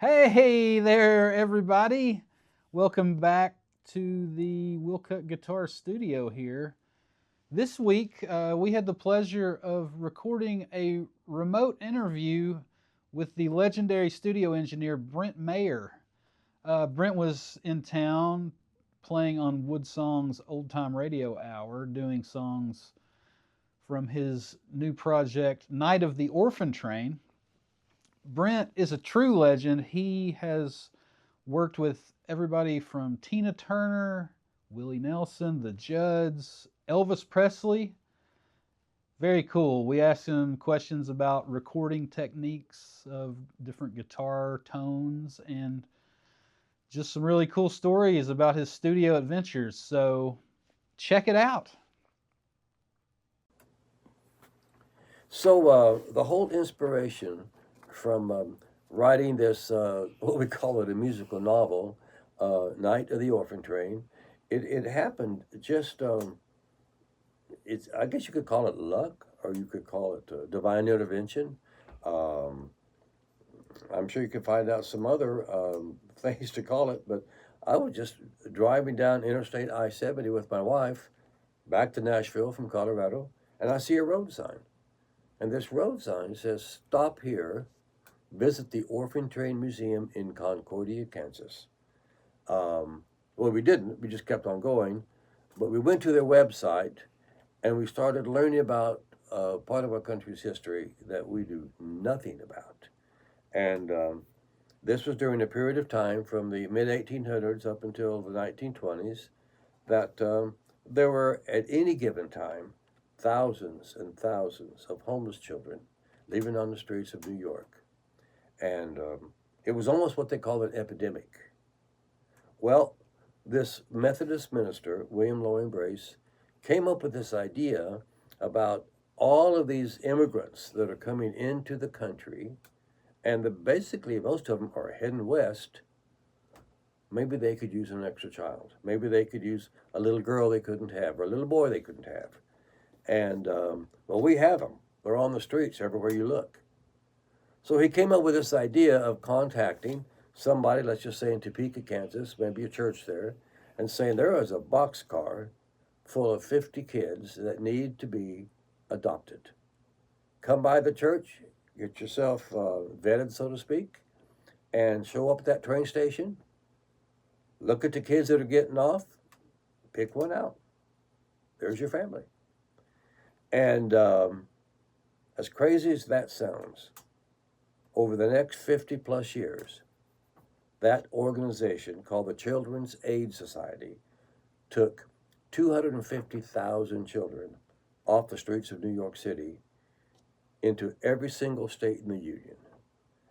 Hey there, everybody. Welcome back to the Will Cut Guitar Studio here. This week, we had the pleasure of recording a remote interview with the legendary studio engineer Brent Maher. Brent was in town playing on WoodSongs Old-Time Radio Hour, doing songs from his new project, Night of the Orphan Train. Brent is a true legend. He has worked with everybody from Tina Turner, Willie Nelson, the Judds, Elvis Presley. Very cool. We asked him questions about recording techniques of different guitar tones and just some really cool stories about his studio adventures. So check it out. So the whole inspiration from writing this, what we call it a musical novel, Night of the Orphan Train, it happened just, I guess you could call it luck, or you could call it divine intervention. Um, I'm sure you could find out some other things to call it, but I was just driving down Interstate I-70 with my wife back to Nashville from Colorado, and I see a road sign. And this road sign says, "Stop here, visit the Orphan Train Museum in Concordia, Kansas." Well, we didn't. We just kept on going. But we went to their website and we started learning about part of our country's history that we do nothing about. And this was during a period of time from the mid 1800s up until the 1920s that there were, at any given time, thousands and thousands of homeless children living on the streets of New York. And it was almost what they call an epidemic. Well, this Methodist minister, William Loring Brace, came up with this idea about all of these immigrants that are coming into the country, and basically most of them are heading west. Maybe they could use an extra child. Maybe they could use a little girl they couldn't have, or a little boy they couldn't have. And, well, we have them. They're on the streets everywhere you look. So he came up with this idea of contacting somebody, let's just say in Topeka, Kansas, maybe a church there, and saying there is a boxcar full of 50 kids that need to be adopted. Come by the church, get yourself vetted, so to speak, and show up at that train station. Look at the kids that are getting off, pick one out. There's your family. And as crazy as that sounds, over the next 50 plus years, that organization called the Children's Aid Society took 250,000 children off the streets of New York City into every single state in the Union.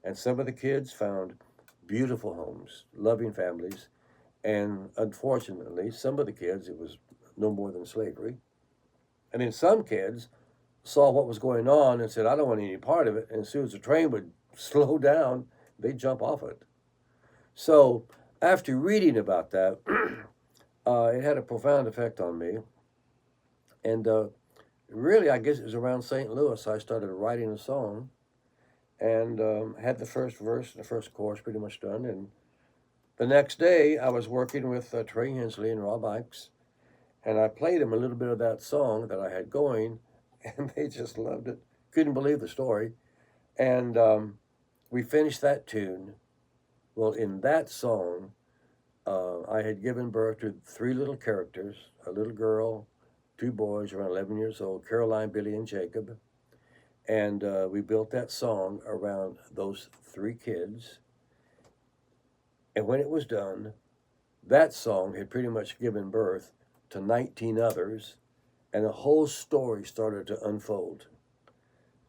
And some of the kids found beautiful homes, loving families, and unfortunately, some of the kids, it was no more than slavery. And then some kids saw what was going on and said, I don't want any part of it. And as soon as the train would slow down, they'd jump off it. So after reading about that, it had a profound effect on me. And really, I guess it was around St. Louis I started writing a song and had the first verse and the first chorus pretty much done. And the next day, I was working with Trey Hensley and Rob Ikes, and I played them a little bit of that song that I had going, and they just loved it. Couldn't believe the story. And we finished that tune. Well, in that song, I had given birth to three little characters, a little girl, two boys around 11 years old, Caroline, Billy, and Jacob. And we built that song around those three kids. And when it was done, that song had pretty much given birth to 19 others, and a whole story started to unfold.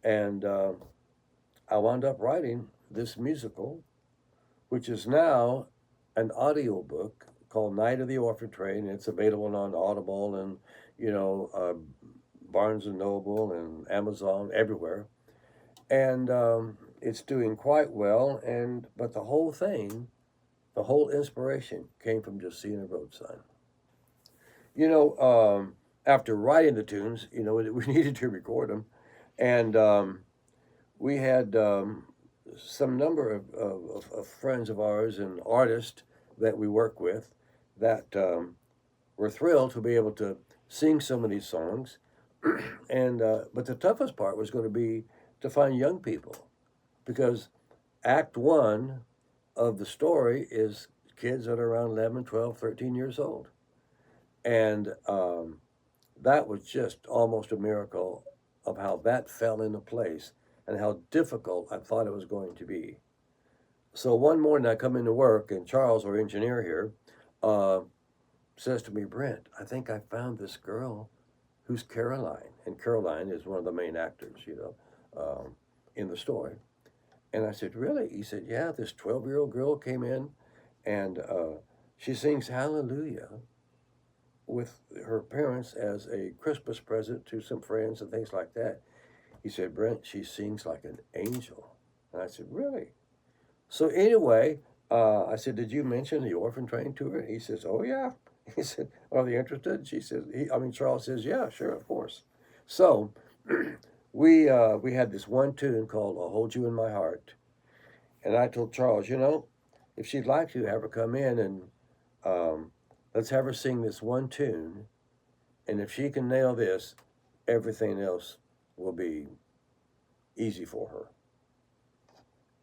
And I wound up writing this musical, which is now an audio book called Night of the Orphan Train. It's available on Audible and, Barnes and Noble and Amazon, everywhere. And it's doing quite well. But the whole thing, the whole inspiration came from just seeing a road sign. After writing the tunes, we needed to record them. And we had some number of friends of ours and artists that we work with that were thrilled to be able to sing some of these songs. And but the toughest part was going to be to find young people, because Act One of the story is kids that are around 11, 12, 13 years old. And that was just almost a miracle of how that fell into place and how difficult I thought it was going to be. So one morning I come into work, and Charles, our engineer here, uh, says to me, Brent, I think I found this girl who's Caroline. And Caroline is one of the main actors, in the story. And I said, really? He said, yeah, this 12-year-old girl came in, and she sings Hallelujah with her parents as a Christmas present to some friends and things like that. He said, Brent, she sings like an angel. And I said, really? So anyway, I said, did you mention the Orphan Train to her? He says, oh, yeah. He said, are they interested? She says, Charles says, yeah, sure, of course. So we had this one tune called I'll Hold You in My Heart. And I told Charles, if she'd like to, have her come in and let's have her sing this one tune. And if she can nail this, everything else will be easy for her.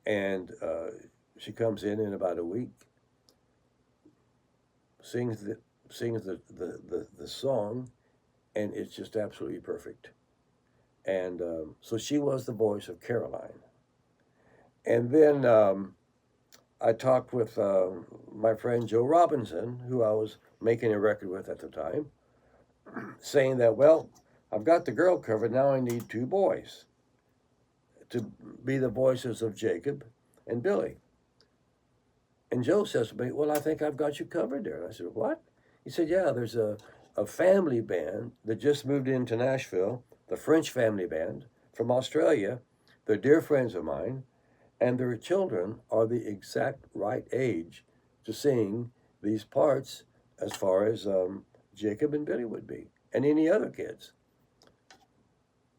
And she comes in about a week, sings the song, and it's just absolutely perfect. And so she was the voice of Caroline. And then I talked with my friend Joe Robinson, who I was making a record with at the time, saying that, well, I've got the girl covered, now I need two boys to be the voices of Jacob and Billy. And Joe says to me, well, I think I've got you covered there. And I said, what? He said, yeah, there's a family band that just moved into Nashville, the French family band from Australia. They're dear friends of mine, and their children are the exact right age to sing these parts as far as Jacob and Billy would be, and any other kids.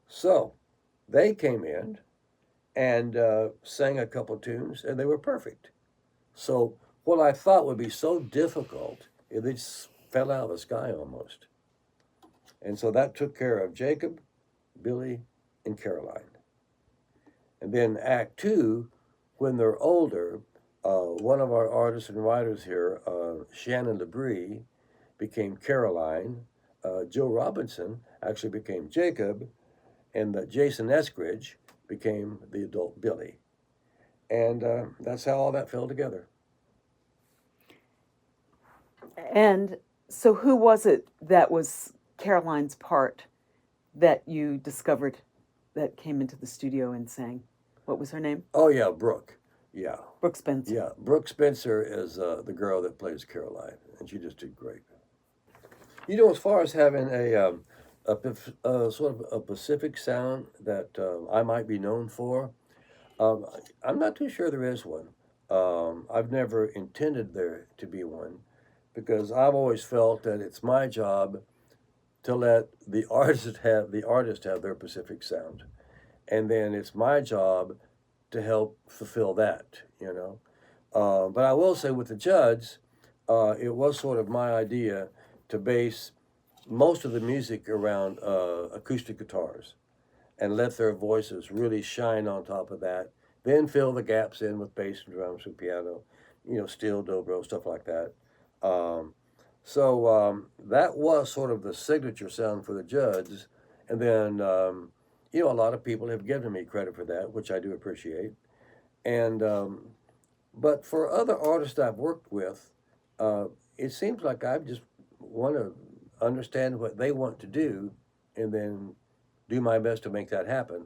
So they came in and sang a couple tunes, and they were perfect. So what I thought would be so difficult, it just fell out of the sky almost. And so that took care of Jacob, Billy, and Caroline. And then Act Two, when they're older, one of our artists and writers here, Shannon LeBrie, became Caroline. Joe Robinson actually became Jacob, and Jason Eskridge became the adult Billy. And that's how all that fell together. And so who was it that was Caroline's part that you discovered that came into the studio and sang? What was her name? Oh, yeah, Brooke. Yeah. Brooke Spencer. Yeah, Brooke Spencer is the girl that plays Caroline, and she just did great. As far as having a sort of a Pacific sound that I might be known for, I'm not too sure there is one. I've never intended there to be one, because I've always felt that it's my job to let the artist have their Pacific sound, and then it's my job to help fulfill that. But I will say with the Judds, it was sort of my idea to base most of the music around acoustic guitars and let their voices really shine on top of that. Then fill the gaps in with bass and drums and piano, steel, dobro, stuff like that. So that was sort of the signature sound for the Judds. And then, a lot of people have given me credit for that, which I do appreciate. And but for other artists I've worked with, it seems like I just want to understand what they want to do and then do my best to make that happen.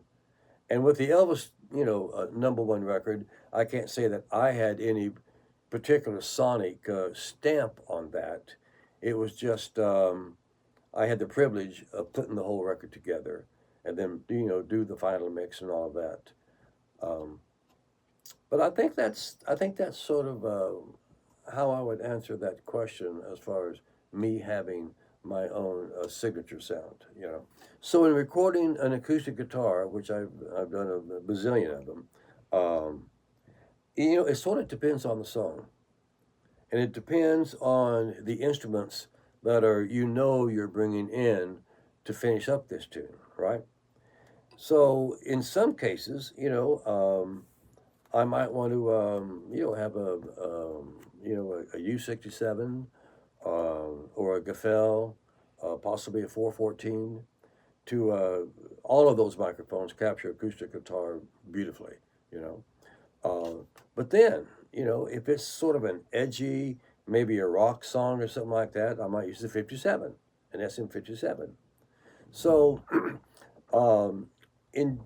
And with the Elvis, #1 record, I can't say that I had any particular sonic stamp on that. It was just I had the privilege of putting the whole record together and then do the final mix and all of that. But I think that's sort of how I would answer that question as far as me having my own signature sound. So in recording an acoustic guitar, which I've done a bazillion of them, It sort of depends on the song, and it depends on the instruments that you're bringing in to finish up this tune, right? So in some cases, I might want to, have a U67, or a Gaffel, possibly a 414. To all of those microphones capture acoustic guitar beautifully, you know. But then, if it's sort of an edgy, maybe a rock song or something like that, I might use the 57, an SM57. So, um, in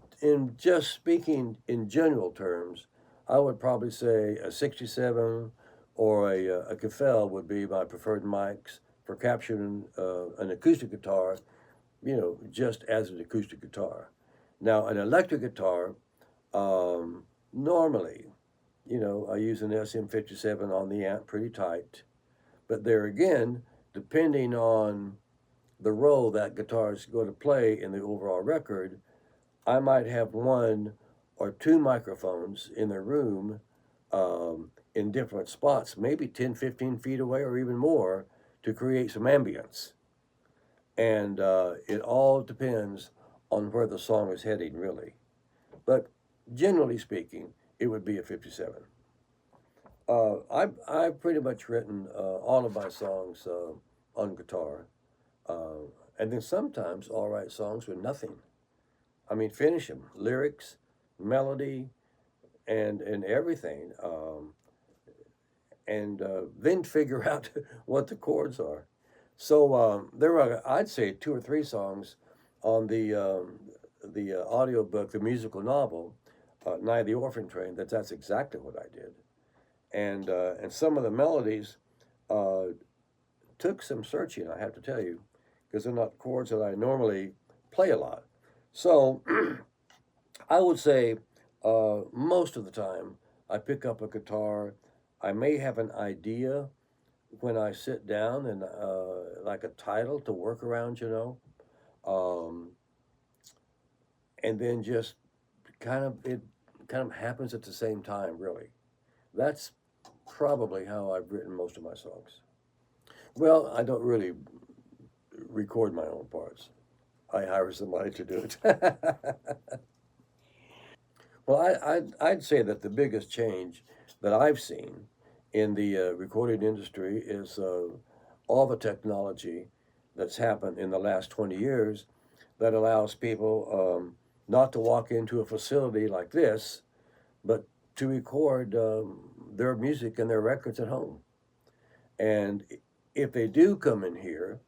just speaking in general terms, I would probably say a 67 or a Gaffel would be my preferred mics for capturing an acoustic guitar, just as an acoustic guitar. Now, an electric guitar, normally, I use an SM57 on the amp pretty tight, but there again, depending on the role that guitar is going to play in the overall record, I might have one or two microphones in the room, in different spots, maybe 10, 15 feet away or even more, to create some ambience. And it all depends on where the song is heading, really. But generally speaking, it would be a 57. I've pretty much written all of my songs on guitar, and then sometimes I'll write songs with nothing. I mean, finish them, lyrics, melody, and everything, and then figure out what the chords are. So there are, I'd say, two or three songs on the audio book, the musical novel, Night of the Orphan Train. That's exactly what I did, and some of the melodies took some searching, I have to tell you, because they're not chords that I normally play a lot. So I would say most of the time I pick up a guitar. I may have an idea when I sit down and like a title to work around, um, and then just it kind of happens at the same time. Really, that's probably how I've written most of my songs. Well, I don't really record my own parts. I hire somebody to do it. Well, I'd say that the biggest change that I've seen in the recording industry is all the technology that's happened in the last 20 years that allows people not to walk into a facility like this, but to record their music and their records at home. And if they do come in here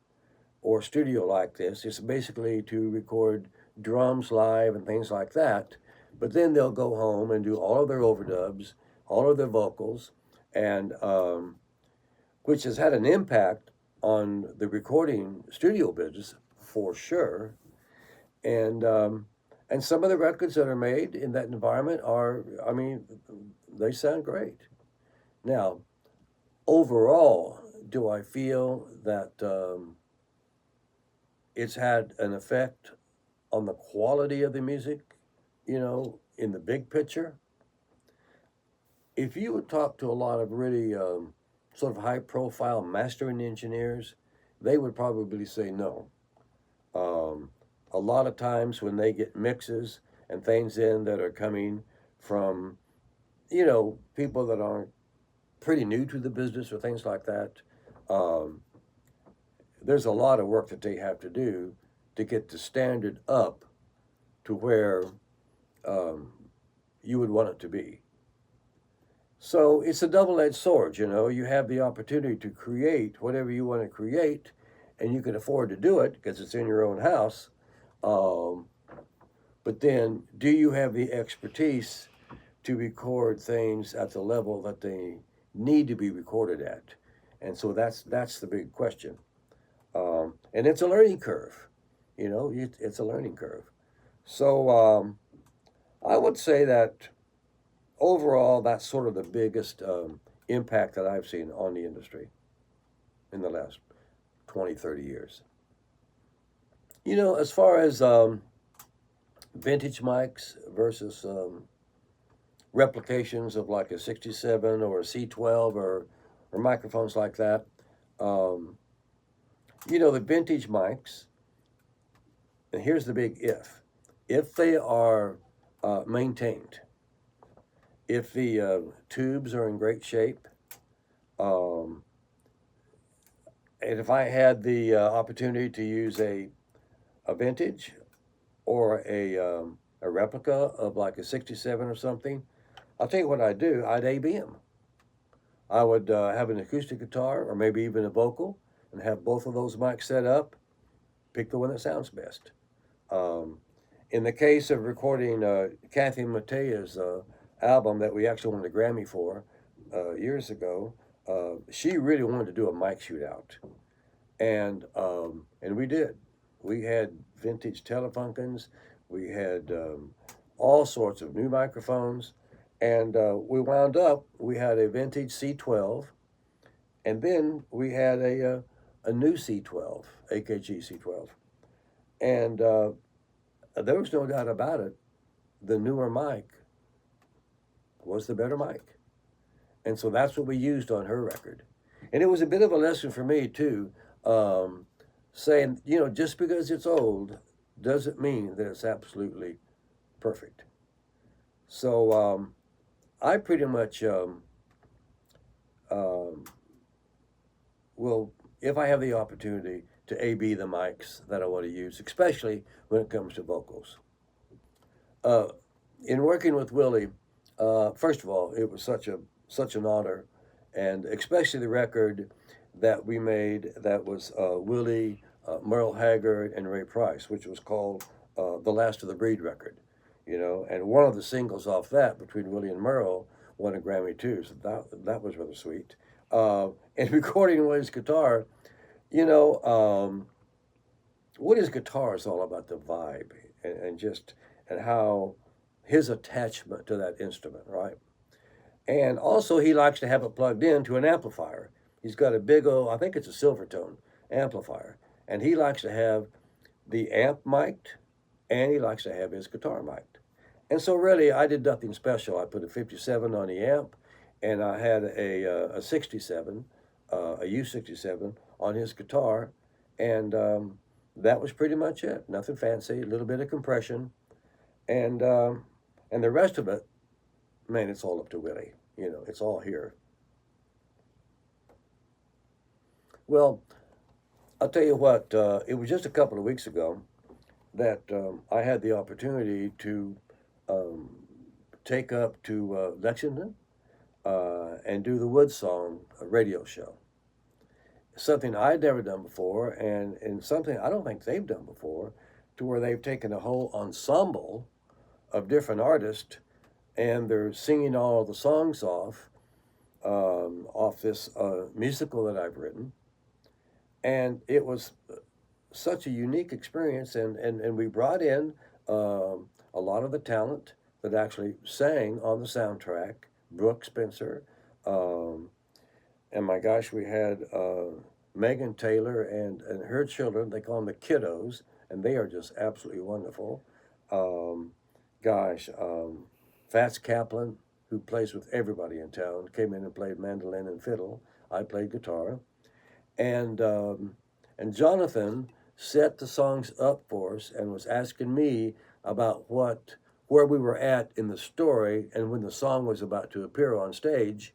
or studio like this, it's basically to record drums live and things like that. But then they'll go home and do all of their overdubs, all of their vocals, and which has had an impact on the recording studio business for sure. And some of the records that are made in that environment are, I mean, they sound great. Now, overall, do I feel that it's had an effect on the quality of the music, in the big picture? If you would talk to a lot of really sort of high profile mastering engineers, they would probably say no. A lot of times when they get mixes and things in that are coming from, people that aren't pretty new to the business or things like that, there's a lot of work that they have to do to get the standard up to where you would want it to be. So it's a double-edged sword, You have the opportunity to create whatever you want to create, and you can afford to do it because it's in your own house. But then, do you have the expertise to record things at the level that they need to be recorded at? And so that's the big question. And it's a learning curve, it's a learning curve. So I would say that overall, that's sort of the biggest impact that I've seen on the industry in the last 20, 30 years. As far as vintage mics versus replications of like a 67 or a C12 or microphones like that. The vintage mics, and here's the big if they are maintained, if the tubes are in great shape, and if I had the opportunity to use a vintage or a replica of like a 67 or something, I'll tell you what I'd do. I'd A-B them. I would have an acoustic guitar or maybe even a vocal and have both of those mics set up, pick the one that sounds best. In the case of recording Kathy Mattea's album that we actually won a Grammy for years ago, she really wanted to do a mic shootout, and we did. We had vintage Telefunkens, we had all sorts of new microphones, and we wound up. We had a vintage C12, and then we had a new C12, AKG C12, and there was no doubt about it. The newer mic was the better mic. And so that's what we used on her record. And it was a bit of a lesson for me, too, saying, just because it's old doesn't mean that it's absolutely perfect. So I pretty much will, if I have the opportunity, to A-B the mics that I want to use, especially when it comes to vocals. In working with Willie, first of all, it was such an honor, and especially the record that we made that was Willie, Merle Haggard, and Ray Price, which was called The Last of the Breed record, and one of the singles off that between Willie and Merle won a Grammy too, so that was rather sweet. And recording Willie's guitar, Woody's guitar is all about the vibe and how his attachment to that instrument, right? And also he likes to have it plugged into an amplifier. He's got a big old, I think it's a Silvertone amplifier, and he likes to have the amp mic'd, and he likes to have his guitar mic'd. And so really I did nothing special. I put a 57 on the amp, and I had a 67, a U67 on his guitar, and that was pretty much it. Nothing fancy, a little bit of compression, and the rest of it, man, it's all up to Willie. It's all here. Well, I'll tell you what, it was just a couple of weeks ago that I had the opportunity to take up to Lexington and do the WoodSong radio show. Something I'd never done before, and something I don't think they've done before, to where they've taken a whole ensemble of different artists, and they're singing all the songs off this musical that I've written. And it was such a unique experience, and we brought in a lot of the talent that actually sang on the soundtrack, Brooke Spencer, and my gosh, we had Megan Taylor and her children. They call them the Kiddos, and they are just absolutely wonderful. Fats Kaplan, who plays with everybody in town, came in and played mandolin and fiddle. I played guitar. And Jonathan set the songs up for us and was asking me about where we were at in the story and when the song was about to appear on stage.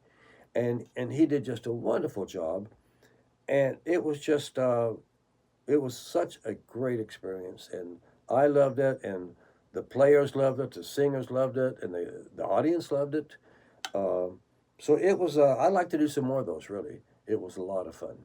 And he did just a wonderful job. And it was just, it was such a great experience. And I loved it, and the players loved it, the singers loved it, and the audience loved it. So it was, I'd like to do some more of those, really. It was a lot of fun.